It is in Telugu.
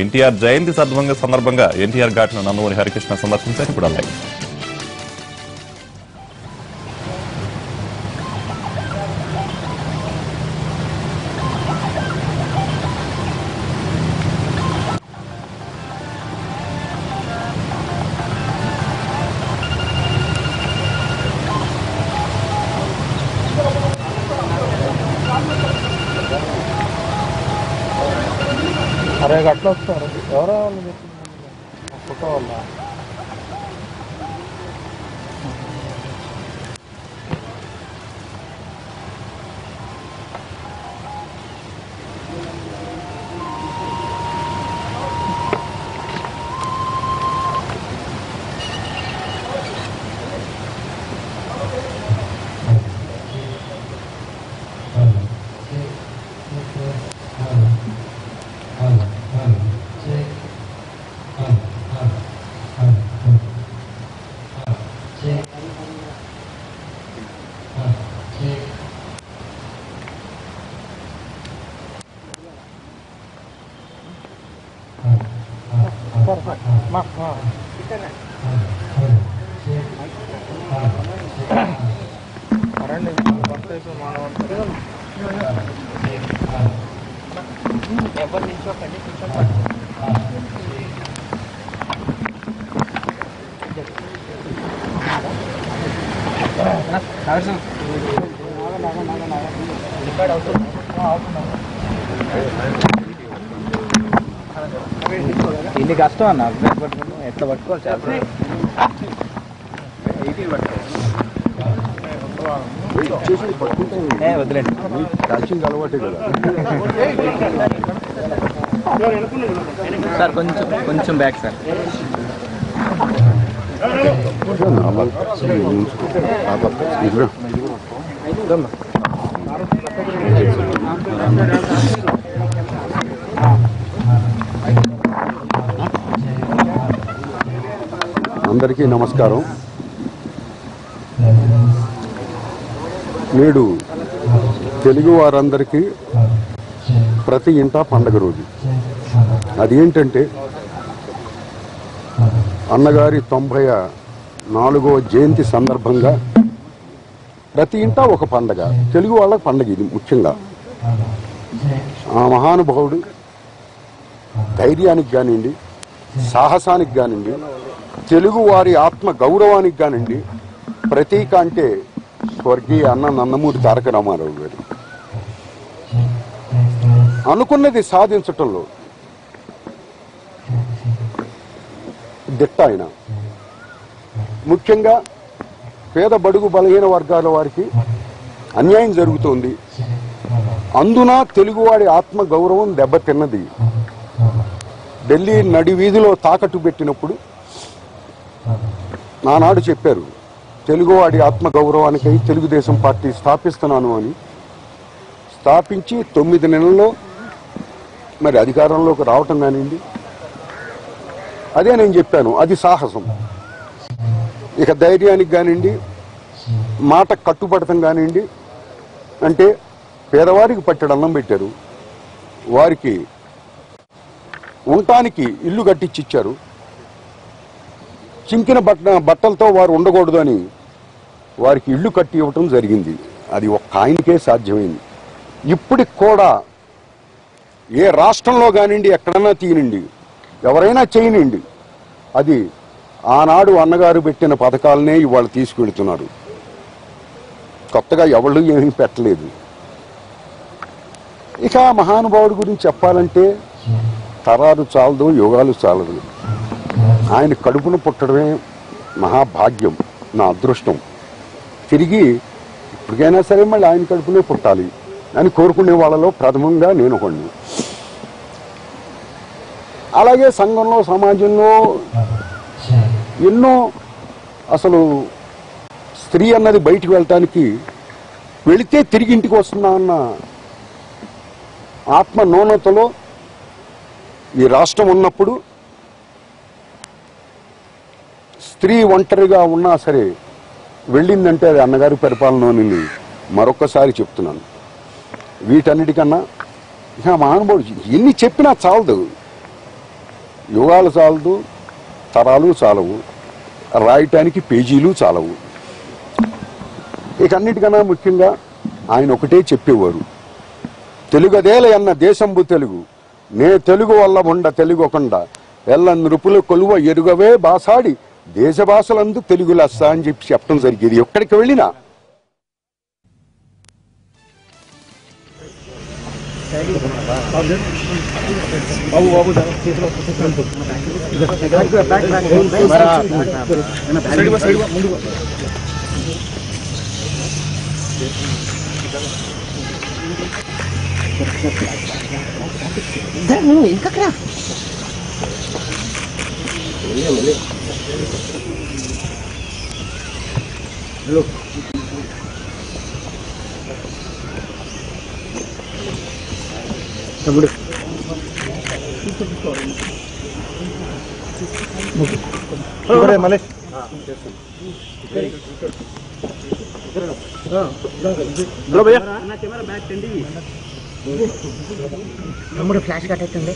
ఎన్టీఆర్ జయంతి సందర్భంగా ఎన్టీఆర్ ఘాట్ను నందమూరి హరికృష్ణ సందర్శించారు. ఇప్పుడు అలాగే అరే అట్లా వస్తారు ఎవరో వాళ్ళు ఫోటో వల్ల ఇన్ని కష్టం అన్న ఎట్లా పట్టుకోవాలి చాలా వదిలేండి కాల్చింగ్ అలవాటే కదా సార్. కొంచెం బ్యాక్ సార్. అందరికీ నమస్కారం. నేడు తెలుగు వారందరికీ ప్రతి ఇంటా పండగ రోజు. అదేంటంటే అన్నగారి 94వ జయంతి సందర్భంగా ప్రతి ఇంటా ఒక పండగ. తెలుగు వాళ్ళకి పండగ ఇది ముఖ్యంగా. ఆ మహానుభావుడు ధైర్యానికి కానివ్వండి, సాహసానికి కానివ్వండి, తెలుగు వారి ఆత్మ గౌరవానికి కానివ్వండి ప్రతీక అంటే స్వర్గీయ అన్న నందమూరి తారక రామారావు గారు. అనుకున్నది సాధించటంలో దిట్ట ఆయన. ముఖ్యంగా పేద బడుగు బలహీన వర్గాల వారికి అన్యాయం జరుగుతోంది. అందున తెలుగువాడి ఆత్మ గౌరవం దెబ్బతిన్నది. ఢిల్లీ నడి వీధిలో తాకట్టు పెట్టినప్పుడు నానాడు చెప్పారు, తెలుగువాడి ఆత్మ గౌరవానికై తెలుగుదేశం పార్టీ స్థాపిస్తున్నాను అని. స్థాపించి 9 నెలల్లో మరి అధికారంలోకి రావటం కానివ్వండి, అదే నేను చెప్పాను, అది సాహసం. ఇక ధైర్యానికి కానివ్వండి, మాట కట్టుబడటం కానివ్వండి, అంటే పేదవారికి పట్టెడు అన్నం పెట్టారు, వారికి ఉండటానికి ఇల్లు కట్టించిచ్చారు. చింకిన బట్టలతో వారు ఉండకూడదు అని వారికి ఇల్లు కట్టి ఇవ్వటం జరిగింది. అది ఒక్క ఆయనకే సాధ్యమైంది. ఇప్పటికి కూడా ఏ రాష్ట్రంలో కానివ్వండి, ఎక్కడన్నా తీయనండి, ఎవరైనా చేయనండి, అది ఆనాడు అన్నగారు పెట్టిన పథకాలనే ఇవాళ తీసుకెళ్తున్నారు. కొత్తగా ఎవళ్ళు ఏమీ పెట్టలేదు. ఇక మహానుభావుడి గురించి చెప్పాలంటే తరాలు చాలదు, యుగాలు చాలదు. ఆయన కడుపును పుట్టడమే మహాభాగ్యం, నా అదృష్టం. తిరిగి ఇప్పటికైనా సరే మళ్ళీ ఆయన కడుపునే పుట్టాలి అని కోరుకునే వాళ్ళలో ప్రథమంగా నేను ఒకడిని. అలాగే సంఘంలో, సమాజంలో ఎన్నో, అసలు స్త్రీ అన్నది బయటికి వెళ్ళటానికి వెళితే తిరిగి ఇంటికి వస్తున్నా అన్న ఆత్మ నూనెతలో ఈ రాష్ట్రం ఉన్నప్పుడు స్త్రీ ఒంటరిగా ఉన్నా సరే వెళ్ళిందంటే అది అన్నగారి పరిపాలనని మరొక్కసారి చెప్తున్నాను. వీటన్నిటికన్నా ఇక మహానుభావుడు ఎన్ని చెప్పినా చాలదు. యుగాలు చాలదు, తరాలు చాలవు, రాయటానికి పేజీలు చాలవు. ఇక అన్నిటికన్నా ముఖ్యంగా ఆయన ఒకటే చెప్పేవారు, తెలుగదేల అన్న దేశంబు తెలుగు, నే తెలుగు వల్ల ఉండ తెలుగొకండ, ఎల్ల నృపుల కొలువ ఎరుగవే బాసాడి దేశ భాషలందు తెలుగు లెస్స అని చెప్పడం జరిగేది ఎక్కడికి వెళ్ళినా. ఇంకా తమ్ముడు మళ్ళీ తమ్ముడు ఫ్లాష్ కట్ అవుతుంది.